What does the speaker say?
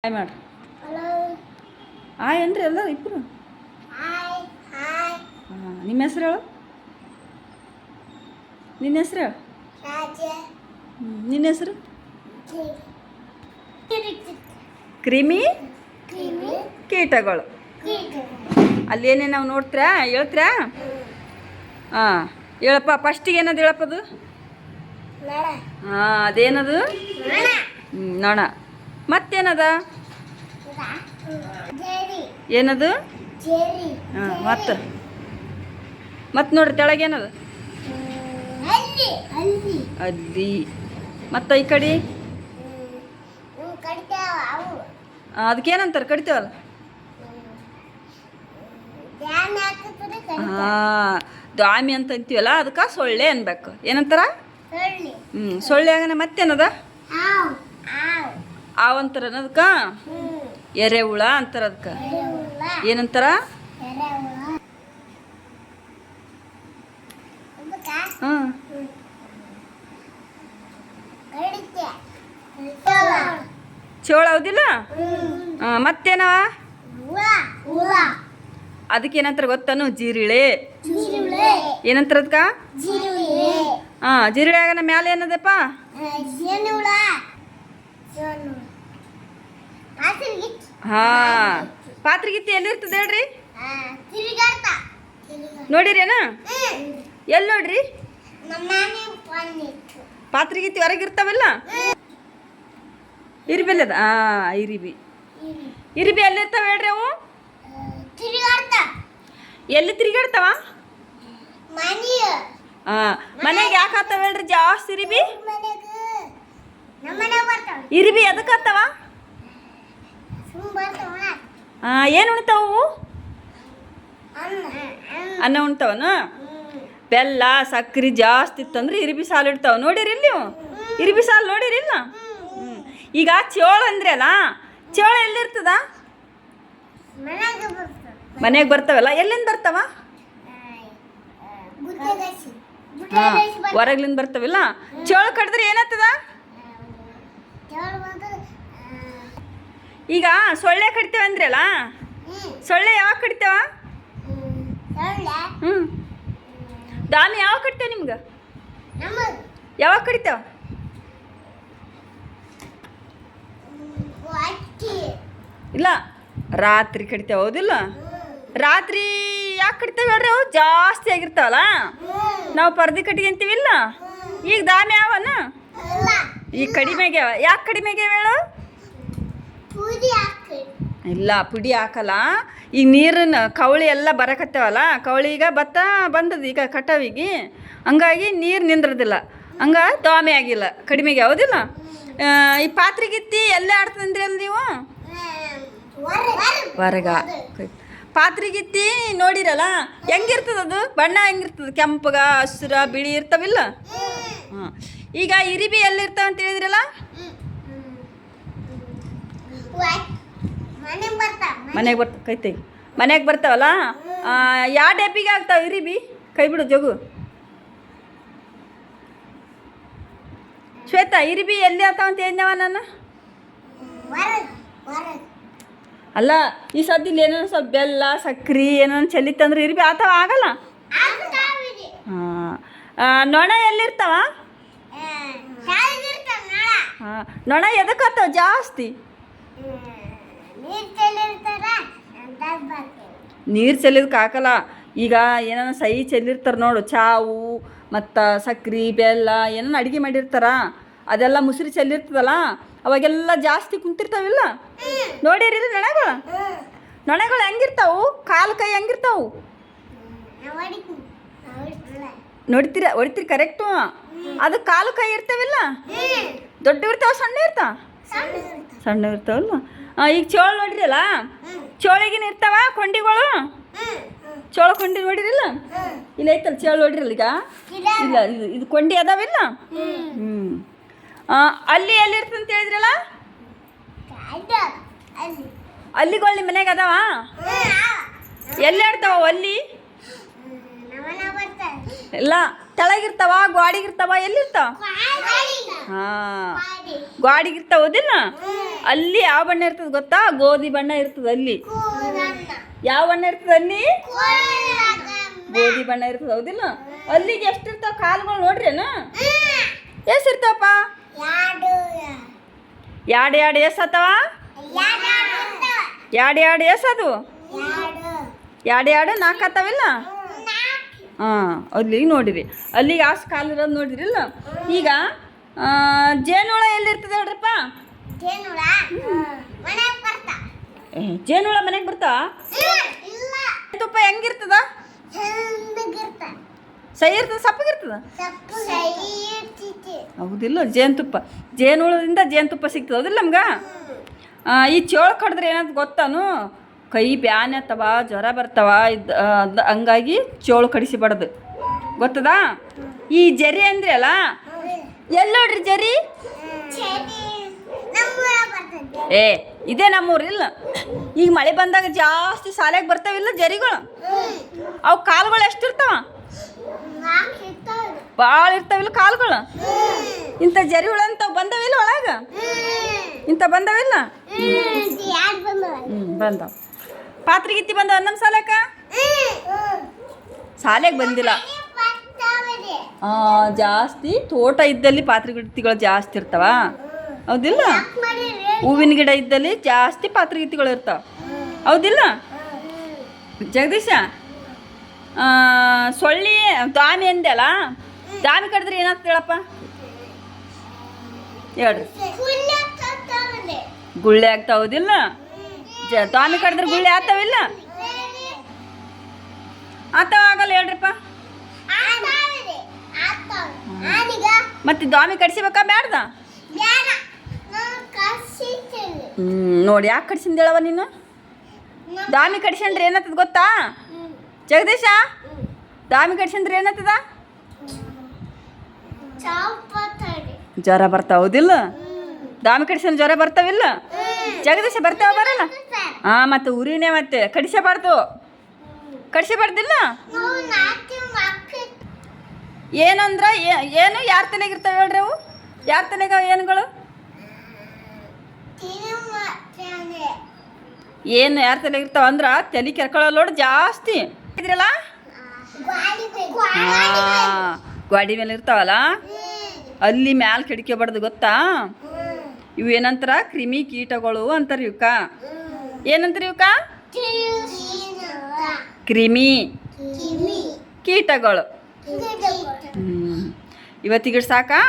Hi ಮಾಡ್ರಿ. Hi ಏನ್ರಿ ಎಲ್ಲ ಇಬ್ಬರು. ಹಾಂ, ನಿಮ್ಮ ಹೆಸ್ರು ಹೇಳು. ನಿನ್ನ ಹೆಸ್ರು ಹೇಳು. ನಿನ್ನ ಹೆಸರು ಕ್ರಿಮಿ ಕೀಟಗಳು. ಅಲ್ಲಿ ಏನೇನು ನಾವು ನೋಡ್ತೀರಾ ಹೇಳ್ತೀರಾ? ಹಾಂ ಹೇಳಪ್ಪ. ಫಸ್ಟಿಗೆ ಏನದು ಹೇಳಪ್ಪ ಅದು? ಹಾಂ, ಅದೇನದು? ನೊಣ. ಮತ್ತೇನದ? ಏನದು? ಹಾಂ, ಮತ್ತೆ ನೋಡ್ರಿ ತೆಳಗೇನದು? ಅಲ್ಲಿ. ಮತ್ತು ಈ ಕಡೆ ಅದಕ್ಕೇನಂತಾರೆ? ಕಡಿತೇವಲ್ಲ. ಹಾಂ, ದಾಮಿ ಅಂತ ಅಂತೀವಲ್ಲ, ಅದಕ್ಕೆ ಸೊಳ್ಳೆ ಅನ್ಬೇಕು. ಏನಂತಾರ? ಸೊಳ್ಳೆ ಆಗನ. ಮತ್ತೇನದ? ಆವ್ ಅಂತಾರ ಅದಕ್ಕೆ. ಎರೆಹುಳ ಅಂತಾರ ಅದಕ್ಕೆ. ಏನಂತಾರ? ಹಾಂ, ಚೋಳ ಹೌದಿಲ್ಲ? ಹಾಂ, ಮತ್ತೇನವ? ಅದಕ್ಕೆ ಏನಂತಾರ ಗೊತ್ತಾನು? ಜಿರಳೆ. ಏನಂತಾರ ಅದಕ್ಕೆ? ಹಾಂ, ಜಿರಳೆ ಆಗನ ಮ್ಯಾಲೆ ಏನದಪ್ಪ? ಹಾಂ, ಪಾತ್ರೆಗಿತ್ತಿ ಎಲ್ಲಿರ್ತದೆ ಹೇಳ್ರಿ? ನೋಡಿರೇನ? ಎಲ್ಲಿ ನೋಡ್ರಿ? ಪಾತ್ರೆಗಿತ್ತಿ ಹೊರಗಿರ್ತಾವಲ್ಲ, ಇರಿಬಿ ಅದ. ಹಾಂ, ಇರಿಬಿ ಎಲ್ಲಿರ್ತಾವ ಹೇಳ್ರಿ? ಅವು ಎಲ್ಲಿ ತಿರುಗಾಡ್ತಾವ? ಹಾಂ, ಮನೆಗೆ ಯಾಕೆ ಆಗ್ತಾವ ಹೇಳ್ರಿ ಜಾಸ್ತಿ ಇರಿಬಿ? ಇರಿಬಿ ಎದಕ್ಕೆ ಆಗ್ತಾವ? ಹಾಂ, ಏನು ಉಣ್ತಾವು? ಅನ್ನ ಉಣ್ತಾವನ? ಬೆಲ್ಲ ಸಕ್ಕರೆ ಜಾಸ್ತಿ ಇತ್ತಂದ್ರೆ ಇರಿಬಿ ಸಾಲು ಇಡ್ತಾವ. ನೋಡಿರಿ ನೀವು ಇರಿಬಿ ಸಾಲು? ನೋಡಿರಿಲ್ಲ? ಈಗ ಚೋಳ ಅಂದ್ರೆ ಅಲ್ಲ, ಚೋಳ ಎಲ್ಲಿರ್ತದ? ಮನೆಗೆ ಬರ್ತಾವಲ್ಲ. ಎಲ್ಲಿಂದ ಬರ್ತಾವ? ಹಾಂ, ಹೊರಗ್ಲಿಂದ ಬರ್ತಾವಲ್ಲ. ಚೋಳ ಕಡಿದ್ರೆ ಏನಾಗ್ತದ? ಈಗ ಸೊಳ್ಳೆ ಕಡಿತೇವೆ ಅಂದ್ರಲ್ಲ, ಸೊಳ್ಳೆ ಯಾವಾಗ ಕಡಿತೇವ? ಹ್ಞೂ, ದಾಮಿ ಯಾವಾಗ ಕಡಿತೇವೆ ನಿಮ್ಗೆ? ಯಾವಾಗ ಕಡಿತೇವ? ಇಲ್ಲ, ರಾತ್ರಿ ಕಡಿತೇವೆ ಹೌದಿಲ್ಲ? ರಾತ್ರಿ ಯಾಕೆ ಕಡಿತೇವೆ ಹೇಳ್ರಿ? ಅವು ಜಾಸ್ತಿ ಆಗಿರ್ತಾವಲ್ಲ, ನಾವು ಪರ್ದಿ ಕಟ್ಟಿಗೆ ಅಂತೀವಿಲ್ಲ. ಈಗ ದಾಮಿ ಯಾವನ? ಈಗ ಕಡಿಮೆ ಆಗ್ಯಾವ. ಯಾಕೆ ಕಡಿಮೆ ಆಗ್ಯಾವ ಹೇಳು? ಇಲ್ಲ, ಪುಡಿ ಹಾಕಲ್ಲ. ಈಗ ನೀರಿನ ಕವಳಿ ಎಲ್ಲ ಬರಕತ್ತೇವಲ್ಲ, ಕವಳಿ ಈಗ ಭತ್ತ ಬಂದದ ಈಗ ಕಟಾವಿಗೆ, ಹಂಗಾಗಿ ನೀರು ನಿಂದ್ರದಿಲ್ಲ, ಹಂಗ ದಾಮಿ ಆಗಿಲ್ಲ, ಕಡಿಮೆಗೆ ಹೌದಿಲ್ಲ? ಈ ಪಾತ್ರೆಗಿತ್ತಿ ಎಲ್ಲೇ ಆಡ್ತಂದ್ರಿ ಅಲ್ಲಿ ನೀವು? ಹೊರಗ. ಪಾತ್ರೆಗಿತ್ತಿ ನೋಡಿರಲ್ಲ, ಹೆಂಗಿರ್ತದ ಅದು? ಬಣ್ಣ ಹೆಂಗಿರ್ತದ? ಕೆಂಪಗ, ಹಸಿರ, ಬಿಳಿ ಇರ್ತಾವಿಲ್ಲ? ಹಾಂ, ಈಗ ಇರಿಬಿ ಎಲ್ಲಿರ್ತಾವ ಅಂತ ಹೇಳಿದ್ರಲ್ಲ? ಮನೆಗೆ ಬರ್ತಾವ. ಕೈ ತೆಗಿ. ಮನೆಗೆ ಬರ್ತಾವಲ್ಲ, ಯಾವ ಡಬ್ಬಿಗೆ ಆಗ್ತಾವ ಇರಿಬಿ? ಕೈ ಬಿಡು ಜಗು. ಶ್ವೇತಾ, ಇರಿಬಿ ಎಲ್ಲಿ ಆಗ್ತಾವ ಅಂತ ಹೇಳಿದ್ನವ ನಾನು? ಅಲ್ಲ, ಈ ಸದ್ದಿಲ್ಲಿ ಏನೇನು ಸ್ವಲ್ಪ ಬೆಲ್ಲ ಸಕ್ರೆ ಏನೇನು ಚೆಲ್ಲಿತ್ತಂದ್ರೆ ಇರಿಬಿ ಆತಾವ? ಆಗಲ್ಲ. ಹಾಂ, ನೊಣ ಎಲ್ಲಿರ್ತಾವ? ಹಾಂ, ನೊಣ ಎದಕ್ಕೆ ಆಗ್ತಾವ ಜಾಸ್ತಿ? ನೀರು ಚೆಲ್ಲಿದಕ್ಕೆ ಹಾಕಲ್ಲ. ಈಗ ಏನಾನ ಸಹಿ ಚೆಲ್ಲಿರ್ತಾರೆ ನೋಡು, ಚಾವು ಮತ್ತು ಸಕ್ರೆ ಬೆಲ್ಲ ಏನಾನ ಅಡುಗೆ ಮಾಡಿರ್ತಾರ, ಅದೆಲ್ಲ ಮುಸ್ರಿ ಚೆಲ್ಲಿರ್ತದಲ್ಲ, ಅವಾಗೆಲ್ಲ ಜಾಸ್ತಿ ಕುಂತಿರ್ತಾವಿಲ್ಲ? ನೋಡಿರಿ ನೊಣಗಳು? ನೊಣಗಳು ಹೆಂಗಿರ್ತಾವು? ಕಾಲು ಕೈ ಹೆಂಗಿರ್ತಾವು ನೋಡ್ತೀರ? ಹೊಡಿತೀರಿ ಕರೆಕ್ಟು. ಅದು ಕಾಲು ಕೈ ಇರ್ತಾವಿಲ್ಲ? ದೊಡ್ಡ ಇರ್ತಾವ ಸಣ್ಣ ಇರ್ತಾವ? ಸಣ್ಣ ಇರ್ತಾವಲ್ಲ. ಈಗ ಚೋಳ ನೋಡಿರಲ್ಲ, ಚೋಳಿಗಿನ ಇರ್ತಾವ ಕೊಂಡಿಗಳು? ಚೋಳ ಕೊಂಡಿ ನೋಡಿರಿಲ್ಲ? ಇಲ್ಲ ಐತಲ್ಲ ಚೋಳ ನೋಡಿರಲ್ಲ ಈಗ? ಇಲ್ಲ, ಇದು ಕೊಂಡಿ ಅದಾವಿಲ್ಲ? ಹ್ಞೂ, ಅಲ್ಲಿ ಎಲ್ಲಿರ್ತಂತ ಹೇಳಿದ್ರಲ್ಲ? ಅಲ್ಲಿಗಳು ನಿಮ್ಮ ಮನೆಗೆ ಅದಾವ? ಎಲ್ಲಿ ಆಡ್ತಾವ ಅಲ್ಲಿ? ಇಲ್ಲ, ತೆಳಗಿರ್ತಾವ ಗೋಡಿಗಿರ್ತಾವ? ಎಲ್ಲಿರ್ತಾವ? ಹಾಂ, ಗಾಡಿಗಿರ್ತಾವ ಹೌದಿಲ್ಲ ಅಲ್ಲಿ ಯಾವ ಬಣ್ಣ ಇರ್ತದೆ ಗೊತ್ತಾ? ಗೋಧಿ ಬಣ್ಣ ಇರ್ತದೆ ಅಲ್ಲಿ. ಯಾವ ಬಣ್ಣ ಇರ್ತದೆ ಅಲ್ಲಿ? ಗೋಧಿ ಬಣ್ಣ ಇರ್ತದೆ ಹೌದಿಲ್ಲ. ಅಲ್ಲಿಗೆ ಎಷ್ಟಿರ್ತಾವ ಕಾಲುಗಳು ನೋಡ್ರೇನು? ಎಷ್ಟಿರ್ತಾವಪ್ಪ? ಎರಡು ಎಷ್ಟಾವ? ಎರಡು ಎಷ್ಟದು? ಎರಡು ನಾಲ್ಕು ಆತಾವಿಲ್ಲ? ಹಾಂ ಅಲ್ಲಿಗೆ ನೋಡಿರಿ. ಅಲ್ಲಿಗೆ ಅಷ್ಟು ಕಾಲು ಇರೋದು ನೋಡಿರಿಲ್ಲ. ಈಗ ಜೇನುಹುಳ ಎಲ್ಲಿರ್ತದೆ ಹೇಳ್ರಪ್ಪ? ಜೇನುಹುಳ ಮನೆಗೆ ಬರ್ತಾ? ತುಪ್ಪ ಹೆಂಗಿರ್ತದ? ಸೈ ಇರ್ತದ ಸಪ್ಪಗಿರ್ತದ? ಹೌದಿಲ್ಲ. ಜೇನುಹುಳದಿಂದ ಜೇನುತುಪ್ಪ ಸಿಗ್ತದೆ ಹೌದಿಲ್ಲ ನಮ್ಗೆ. ಈ ಚೋಳು ಕಡಿದ್ರೆ ಏನಾದ್ರು ಗೊತ್ತಾನು? ಕೈ ಬ್ಯಾನೆ ಆಗ್ತವ, ಜ್ವರ ಬರ್ತಾವ. ಹಂಗಾಗಿ ಚೋಳು ಕಡಿಸಿಬಾರ್ದು ಗೊತ್ತದಾ? ಈ ಜರಿ ಅಂದ್ರೆ ಅಲ್ಲ, ಎಲ್ಲಿ ನೋಡ್ರಿ ಜರಿ? ಇದೇ ನಮ್ಮೂರಿಲ್ಲ. ಈಗ ಮಳೆ ಬಂದಾಗ ಜಾಸ್ತಿ ಶಾಲೆಗೆ ಬರ್ತಾವಿಲ್ಲ ಜರಿಗಳು. ಅವು ಕಾಲುಗಳು ಎಷ್ಟಿರ್ತಾವ? ಭಾಳ ಇರ್ತಾವಿಲ್ಲ ಕಾಲುಗಳು. ಇಂಥ ಜರಿ ಹುಳ ಅಂತವು ಬಂದವಿಲ್ಲ ಒಳಗ? ಇಂಥ ಬಂದವಿಲ್ಲ? ಬಂದವ. ಪಾತ್ರೆ ಗಿತ್ತಿ ಬಂದವ ನಮ್ಮ ಶಾಲೆಕ? ಶಾಲೆಗೆ ಬಂದಿಲ್ಲ. ಜಾಸ್ತಿ ತೋಟ ಇದ್ದಲ್ಲಿ ಪಾತ್ರೆ ಗಿತ್ತಿಗಳು ಜಾಸ್ತಿ ಇರ್ತಾವ ಹೌದಿಲ್ಲ. ಹೂವಿನ ಗಿಡ ಇದ್ದಲ್ಲಿ ಜಾಸ್ತಿ ಪಾತ್ರೆ ಗಿತ್ತಿಗಳು ಇರ್ತಾವ ಹೌದಿಲ್ಲ. ಜಗದೀಶ, ಸೊಳ್ಳಿ ದಾಮಿ ಅಂದೆಲ್ಲ, ದಾಮಿ ಕಡಿದ್ರೆ ಏನಾಗ್ತದೆ ಹೇಳಪ್ಪ? ಹೇಳ್ರಿ. ಗುಳ್ಳೆ ಆಗ್ತಾವ ಹೌದಿಲ್ಲ. ದಾಮಿ ಕಡಿದ್ರೆ ಗುಳ್ಳೆ ಆಗ್ತಾವಿಲ್ಲ? ಆಗ್ತಾವ ಆಗಲ್ಲ ಹೇಳ್ರಿಪ್ಪ? ಮತ್ತೆ ದಾಮಿ ಕಡಿಸಿಬೇಕಾ ಬ್ಯಾಡ್ದ? ನೋಡಿ ಯಾಕೆ ಕಡಿಸಿಂದ ಹೇಳವ ನೀನು? ದಾಮಿ ಕಡಿಸಂದ್ರೆ ಏನಾಗ್ತದ ಗೊತ್ತಾ ಜಗದೀಶ? ದಾಮಿ ಕಡಿಸಂದ್ರೆ ಏನಾಗ್ತದ? ಜ್ವರ ಬರ್ತಾವ ಹೌದಿಲ್ಲ. ದಾಮಿ ಕಡಿಸಂದ್ರೆ ಜ್ವರ ಬರ್ತಾವಿಲ್ಲ? ಜಗದೀಶ ಬರ್ತಾವ ಬರಲ್ಲ? ಮತ್ತೆ ಉರಿನೇ ಮತ್ತೆ ಕಡಿಸಬಾರ್ದು. ಕಡಿಸಬಾರ್ದಿಲ್ಲ. ಏನಂದ್ರ ಏನು ಯಾರ ತಲೆಗಿರ್ತಾವೆ ಹೇಳ್ರಿ ಅವು? ಯಾರ ತಲೆಗ ಏನುಗಳು? ಏನು ಯಾರ ತಲೆಗಿರ್ತಾವ ಅಂದ್ರ ತಲೆ ಕೆರ್ಕೊಳ್ಳೋ ಲೋಡ್ ಜಾಸ್ತಿ ಇದ್ರಲ್ಲ. ಗಾಡಿ ಮೇಲೆ ಇರ್ತಾವಲ್ಲ ಅಲ್ಲಿ ಮ್ಯಾಲ ಕೆಡ್ಕೋಬಾರ್ದು ಗೊತ್ತಾ? ಇವು ಏನಂತಾರ? ಕ್ರಿಮಿ ಕೀಟಗಳು ಅಂತಾರೆ ಇವಕ್ಕ. ಏನಂತಾರೆ ಇವಕ್ಕ? ಕ್ರಿಮಿ ಕೀಟಗಳು. ಇವತ್ತಿಗೆ ಸಾಕಾ?